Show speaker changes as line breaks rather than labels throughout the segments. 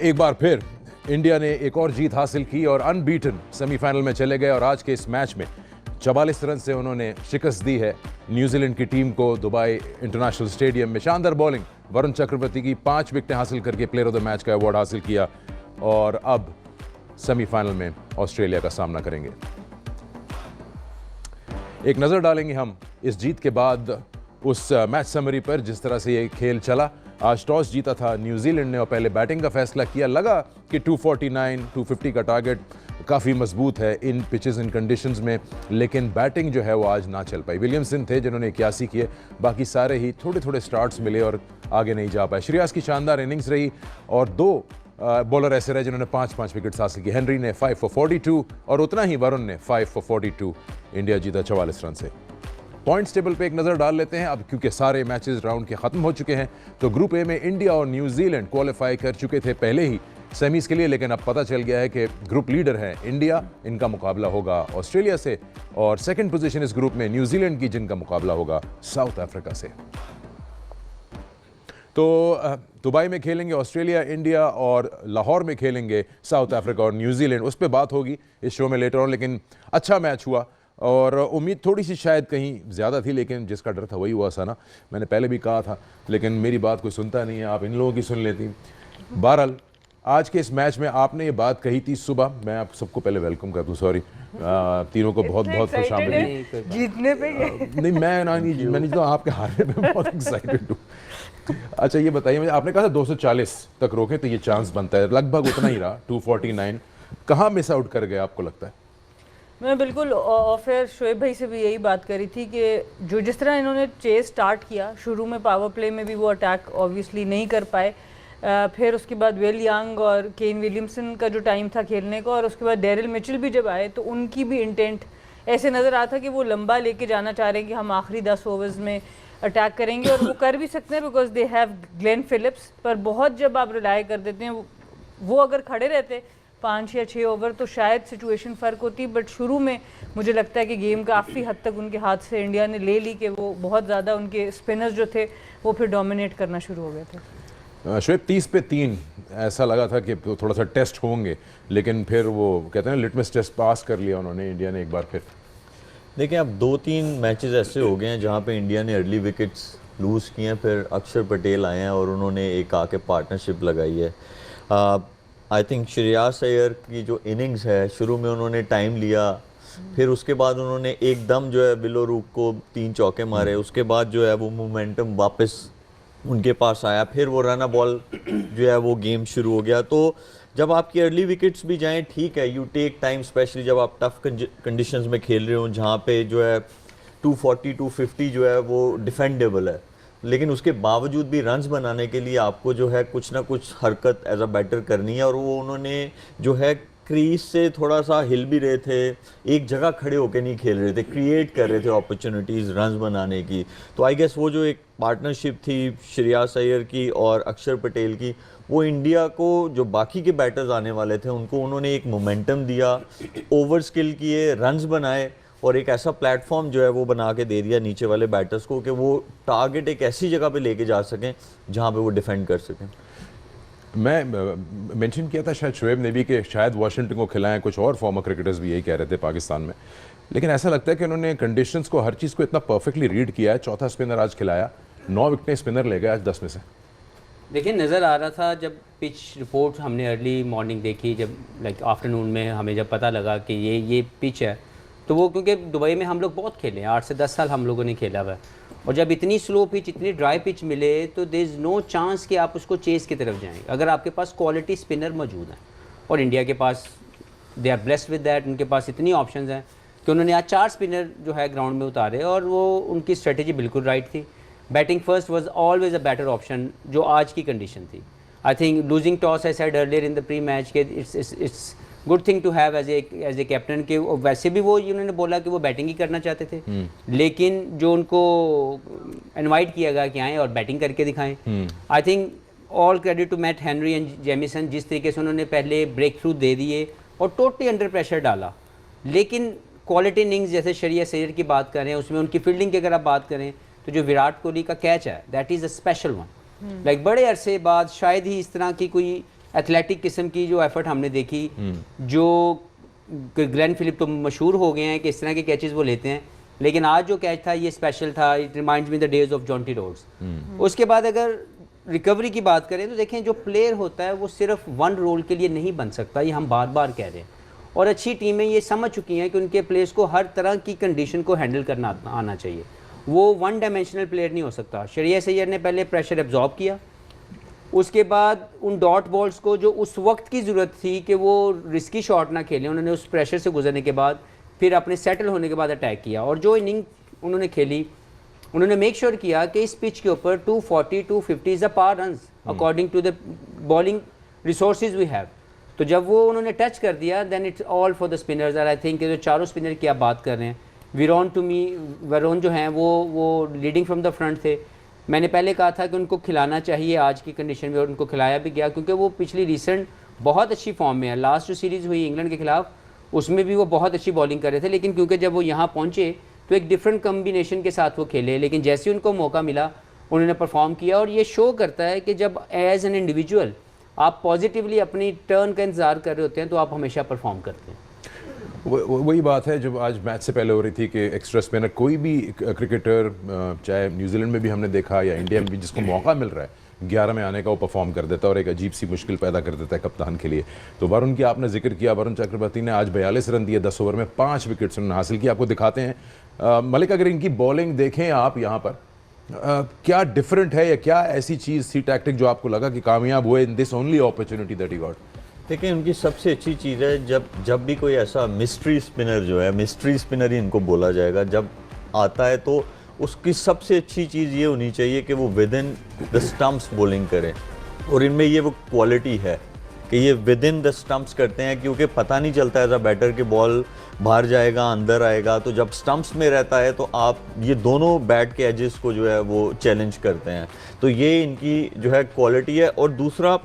एक बार फिर इंडिया ने एक और जीत हासिल की और अनबीटन सेमीफाइनल में चले गए और आज के इस मैच में 44 रन से उन्होंने शिकस्त दी है न्यूजीलैंड की टीम को दुबई इंटरनेशनल स्टेडियम में। शानदार बॉलिंग वरुण चक्रवर्ती की 5 विकेटें हासिल करके प्लेयर ऑफ द मैच का अवार्ड हासिल किया और अब सेमीफाइनल में ऑस्ट्रेलिया का सामना करेंगे। एक नजर डालेंगे हम इस जीत के बाद उस मैच समरी पर जिस तरह से ये खेल चला। आज टॉस जीता था न्यूजीलैंड ने और पहले बैटिंग का फैसला किया। लगा कि 249 250 का टारगेट काफ़ी मजबूत है इन पिचेस इन कंडीशंस में, लेकिन बैटिंग जो है वो आज ना चल पाई। विलियमसन थे जिन्होंने 81 किए, बाकी सारे ही थोड़े थोड़े स्टार्ट्स मिले और आगे नहीं जा पाए। श्रेयस की शानदार इनिंग्स रही और 2 बॉलर ऐसे रहे जिन्होंने 5-5 विकेट्स हासिल किए। हेनरी ने 5 for 42 और उतना ही वरुण ने 5 for 42। इंडिया जीता 44 रन से। पॉइंट्स टेबल पे एक नजर डाल लेते हैं अब, क्योंकि सारे मैचेस राउंड के खत्म हो चुके हैं। तो ग्रुप ए में इंडिया और न्यूजीलैंड क्वालिफाई कर चुके थे पहले ही सेमीज के लिए, लेकिन अब पता चल गया है कि ग्रुप लीडर है इंडिया, इनका मुकाबला होगा ऑस्ट्रेलिया से, और सेकंड पोजीशन इस ग्रुप में न्यूजीलैंड की, जिनका मुकाबला होगा साउथ अफ्रीका से। तो दुबई में खेलेंगे ऑस्ट्रेलिया, इंडिया, और लाहौर में खेलेंगे साउथ अफ्रीका और न्यूजीलैंड। उस पर बात होगी इस शो में लेटर ऑन, लेकिन अच्छा मैच हुआ और उम्मीद थोड़ी सी शायद कहीं ज़्यादा थी, लेकिन जिसका डर था वही हुआ सा ना। मैंने पहले भी कहा था, लेकिन मेरी बात कोई सुनता नहीं है, आप इन लोगों की सुन लेती। बहरहाल आज के इस मैच में आपने ये बात कही थी सुबह। मैं आप सबको पहले वेलकम कर दूं, सॉरी तीनों को बहुत बहुत खुशामदीद।
जीतने पे
नहीं, मैं नहीं तो आपके हारने पे बहुत एक्साइटेड हूँ। अच्छा ये बताइए मुझे, आपने कहा था 240 तक रोके तो ये चांस बनता है, लगभग उतना ही रहा 249। कहाँ मिस आउट कर गए आपको लगता है?
मैं बिल्कुल, और फिर शोएब भाई से भी यही बात करी थी कि जो जिस तरह इन्होंने चेस स्टार्ट किया, शुरू में पावर प्ले में भी वो अटैक ऑब्वियसली नहीं कर पाए, फिर उसके बाद विल यंग और केन विलियमसन का जो टाइम था खेलने का, और उसके बाद डेरिल मिचेल भी जब आए तो उनकी भी इंटेंट ऐसे नज़र आता कि वो लंबा लेके जाना चाह रहे हैं कि हम आखिरी 10 ओवर्स में अटैक करेंगे, और वो कर भी सकते हैं because they have Glenn Phillips. पर बहुत जब आप रिलाई कर देते हैं, वो अगर खड़े रहते 5 या 6 ओवर तो शायद सिचुएशन फ़र्क होती। बट शुरू में मुझे लगता है कि गेम काफ़ी हद तक उनके हाथ से इंडिया ने ले ली, कि वो बहुत ज़्यादा उनके स्पिनर्स जो थे वो फिर डोमिनेट करना शुरू हो गए थे।
शोएब 30 पे 3 ऐसा लगा था कि थोड़ा सा टेस्ट होंगे, लेकिन फिर वो कहते हैं लिटमस टेस्ट पास कर लिया उन्होंने, इंडिया ने एक बार फिर।
देखिए अब 2-3 मैचेस ऐसे हो गए हैं जहाँ पे इंडिया ने अर्ली विकेट्स लूज़ किए हैं, फिर अक्षर पटेल आए हैं और उन्होंने एक आके पार्टनरशिप लगाई है। आई थिंक श्रेयस अय्यर की जो इनिंग्स है, शुरू में उन्होंने टाइम लिया, फिर उसके बाद उन्होंने एकदम जो है बिलो रूक को 3 चौके मारे, उसके बाद जो है वो मोमेंटम वापस उनके पास आया, फिर वो रन बॉल जो है वो गेम शुरू हो गया। तो जब आपकी अर्ली विकेट्स भी जाएं ठीक है, यू टेक टाइम, स्पेशली जब आप टफ कंडीशंस में खेल रहे हो जहाँ पे जो है 240 250 जो है वो डिफेंडेबल है, लेकिन उसके बावजूद भी रन्स बनाने के लिए आपको जो है कुछ ना कुछ हरकत एज अ बैटर करनी है, और वो उन्होंने जो है क्रीज से थोड़ा सा हिल भी रहे थे, एक जगह खड़े होकर नहीं खेल रहे थे, क्रिएट कर रहे थे अपॉर्चुनिटीज़ रन्स बनाने की। तो आई गेस वो जो एक पार्टनरशिप थी श्रेयस अय्यर की और अक्षर पटेल की, वो इंडिया को जो बाकी के बैटर्स आने वाले थे उनको उन्होंने एक मोमेंटम दिया, ओवर स्किल किए, रन्स बनाए, और एक ऐसा प्लेटफॉर्म जो है वो बना के दे दिया नीचे वाले बैटर्स को कि वो टारगेट एक ऐसी जगह पे लेके जा सकें जहाँ पे वो डिफेंड कर सकें।
मैं मेंशन किया था शायद शोएब ने भी कि शायद वाशिंगटन को खिलाएं, कुछ और फॉर्मर क्रिकेटर्स भी यही कह रहे थे पाकिस्तान में, लेकिन ऐसा लगता है कि उन्होंने कंडीशंस को, हर चीज़ को इतना परफेक्टली रीड किया है। चौथा स्पिनर आज खिलाया, 9 विकेटें स्पिनर ले गए आज 10 में से।
देखिए नज़र आ रहा था जब पिच रिपोर्ट हमने अर्ली मॉर्निंग देखी, जब लाइक आफ्टरनून में हमें जब पता लगा कि ये पिच है, तो वो क्योंकि दुबई में हम लोग बहुत खेले हैं, 8 से 10 साल हम लोगों ने खेला हुआ है, और जब इतनी स्लो पिच, इतनी ड्राई पिच मिले तो देयर इज़ नो चांस कि आप उसको चेस की तरफ जाएंगे अगर आपके पास क्वालिटी स्पिनर मौजूद हैं। और इंडिया के पास they are blessed with that, उनके पास इतनी ऑप्शंस हैं कि उन्होंने आज 4 स्पिनर जो है ग्राउंड में उतारे, और वो उनकी स्ट्रेटेजी बिल्कुल राइट थी। Batting first was always a better option जो आज की कंडीशन थी। I think losing toss, I said earlier in the pre match के it's good thing to have as a captain के। वैसे भी वो उन्होंने बोला कि वो बैटिंग ही करना चाहते थे, लेकिन जो उनको इनवाइट किया गया कि आएँ और बैटिंग करके दिखाएं। I think all credit to Matt Henry and Jamieson, जिस तरीके से उन्होंने पहले ब्रेक थ्रू दे दिए और टोटली अंडर प्रेशर डाला। लेकिन क्वालिटी इनिंग्स जैसे श्रेयस अय्यर की बात करें, उसमें उनकी फील्डिंग की अगर आप बात करें तो जो विराट कोहली का कैच है that is a special one. Like बड़े अरसे बाद शायद ही इस तरह की कोई एथलेटिक किस्म की जो एफर्ट हमने देखी, जो ग्लेन फिलिप तो मशहूर हो गए हैं कि इस तरह के कैचेस वो लेते हैं, लेकिन आज जो कैच था ये स्पेशल था। It reminds me the days of Jonty Rhodes. उसके बाद अगर रिकवरी की बात करें तो देखें, जो प्लेयर होता है वो सिर्फ वन रोल के लिए नहीं बन सकता, ये हम बार बार कह रहे हैं। और अच्छी टीमें ये समझ चुकी हैं कि उनके प्लेयर्स को हर तरह की कंडीशन को हैंडल करना आना चाहिए। वो वन डायमेंशनल प्लेयर नहीं हो सकता। श्रेयस अय्यर ने पहले प्रेशर एब्जॉर्ब किया, उसके बाद उन डॉट बॉल्स को जो उस वक्त की ज़रूरत थी कि वो रिस्की शॉट ना खेलें, उन्होंने उस प्रेशर से गुजरने के बाद फिर अपने सेटल होने के बाद अटैक किया। और जो इनिंग उन्होंने खेली, उन्होंने मेक श्योर किया कि इस पिच के ऊपर 240 250 is a par runs according to the bowling resources we have. तो जब वो उन्होंने टच कर दिया, then it's all for the spinners. और आई थिंक जो चारों स्पिनर की आप बात कर रहे हैं, वरुण जो हैं वो लीडिंग फ्रॉम द फ्रंट थे। मैंने पहले कहा था कि उनको खिलाना चाहिए आज की कंडीशन में, और उनको खिलाया भी गया, क्योंकि वो पिछली रिसेंट बहुत अच्छी फॉर्म में है। लास्ट जो सीरीज़ हुई इंग्लैंड के खिलाफ, उसमें भी वो बहुत अच्छी बॉलिंग कर रहे थे, लेकिन क्योंकि जब वो यहाँ पहुँचे तो एक डिफरेंट कम्बिनेशन के साथ वो खेले, लेकिन जैसे ही उनको मौका मिला उन्होंने परफॉर्म किया। और ये शो करता है कि जब एज एन इंडिविजुअल आप पॉजिटिवली अपनी टर्न का इंतज़ार कर रहे होते हैं तो आप हमेशा परफॉर्म करते हैं।
वही बात है जो आज मैच से पहले हो रही थी कि एक्स्ट्रा स्पिनर कोई भी क्रिकेटर, चाहे न्यूजीलैंड में भी हमने देखा या इंडिया में भी, जिसको मौका मिल रहा है 11 में आने का, वो परफॉर्म कर देता है और एक अजीब सी मुश्किल पैदा कर देता है कप्तान के लिए। तो वरुण की आपने जिक्र किया, वरुण चक्रवर्ती ने आज 42 रन दिए, 10 ओवर में 5 विकेट्स उन्होंने हासिल की। आपको दिखाते हैं मलिक, अगर इनकी बॉलिंग देखें आप यहाँ पर, क्या डिफरेंट है या क्या ऐसी चीज़ थी टैक्टिक जो आपको लगा कि कामयाब हुए in this only opportunity that he got?
देखिए, उनकी सबसे अच्छी चीज़ है जब भी कोई ऐसा मिस्ट्री स्पिनर जो है, मिस्ट्री स्पिनर ही इनको बोला जाएगा, जब आता है तो उसकी सबसे अच्छी चीज़ ये होनी चाहिए कि वो with in the stumps bowling करें। और इनमें ये वो क्वालिटी है कि ये विद इन द स्टम्प्स करते हैं, क्योंकि पता नहीं चलता एज अ बैटर कि बॉल बाहर जाएगा अंदर आएगा। तो जब स्टम्प्स में रहता है तो आप ये दोनों बैट के एजेस को जो है वो चैलेंज करते हैं। तो ये इनकी जो है क्वालिटी है। और दूसरा,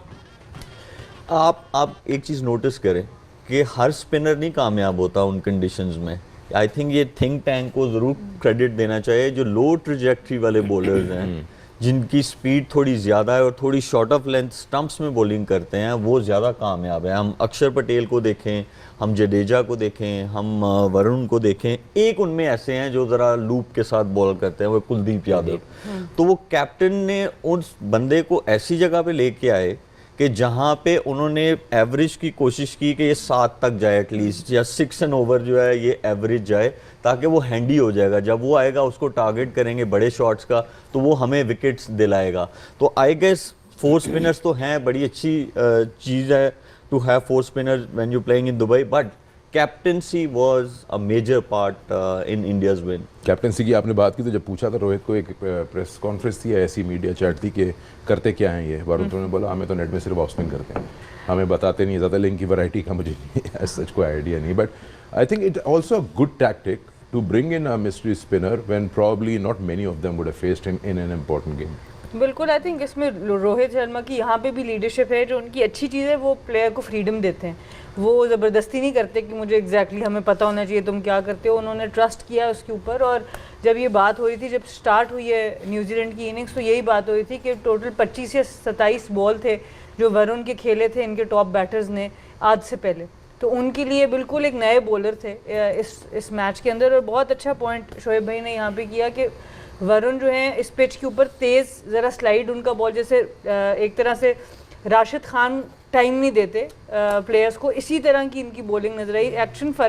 आप एक चीज़ नोटिस करें कि हर स्पिनर नहीं कामयाब होता उन कंडीशंस में। आई थिंक ये थिंक टैंक को ज़रूर क्रेडिट देना चाहिए। जो लो ट्रजेक्ट्री वाले बॉलर्स हैं, जिनकी स्पीड थोड़ी ज़्यादा है और थोड़ी शॉर्ट ऑफ लेंथ स्टंप्स में बॉलिंग करते हैं, वो ज़्यादा कामयाब है। हम अक्षर पटेल को देखें, हम जडेजा को देखें, हम वरुण को देखें, एक उनमें ऐसे हैं जो ज़रा लूप के साथ बॉल करते हैं, वो कुलदीप यादव। तो वो कैप्टन ने उस बंदे को ऐसी जगह पे लेके आए कि जहाँ पे उन्होंने एवरेज की कोशिश की कि ये 7 तक जाए एटलीस्ट, या 6 एंड ओवर जो है ये एवरेज जाए, ताकि वो हैंडी हो जाएगा। जब वो आएगा उसको टारगेट करेंगे बड़े शॉट्स का, तो वो हमें विकेट्स दिलाएगा। तो आई गेस 4 स्पिनर्स तो हैं, बड़ी अच्छी चीज़ है to have 4 spinners when you playing in Dubai, but captaincy was a major part in India's win.
Captaincy की आपने बात की तो जब पूछा था रोहित को, एक प्रेस कॉन्फ्रेंस थी, ऐसी मीडिया चैट थी कि करते क्या हैं ये, वरुण ने बोला हमें तो नेट में सिर्फ ऑफ स्पिन करते हैं, हमें बताते नहीं, ज़्यादा लिंक की वैरायटी का मुझे सच कोई आइडिया नहीं। But I think it also a good tactic to bring in a mystery spinner when probably not many of them would have faced him in an important game.
बिल्कुल, I think इसमें रोहित शर्मा की यहाँ पे भी leadership है। जो उनकी अच्छी चीज़ है, वो प्लेयर को फ्रीडम देते हैं, वो ज़बरदस्ती नहीं करते कि मुझे एग्जैक्टली हमें पता होना चाहिए तुम क्या करते हो। उन्होंने ट्रस्ट किया उसके ऊपर। और जब ये बात हो रही थी, जब स्टार्ट हुई है न्यूजीलैंड की इनिंग्स, तो यही बात हो रही थी कि टोटल 25 या 27 बॉल थे जो वरुण के खेले थे इनके टॉप बैटर्स ने आज से पहले। तो उनके लिए बिल्कुल एक नए बॉलर थे इस मैच के अंदर। और बहुत अच्छा पॉइंट शोएब भाई ने यहाँ पे किया कि वरुण जो है इस पिच के ऊपर तेज़ ज़रा स्लाइड उनका बॉल, जैसे एक तरह से राशिद खान टाइम नहीं देते प्लेयर्स को, इसी तरह की इनकी बॉलिंग नजर आई। एक्शन फ़र्क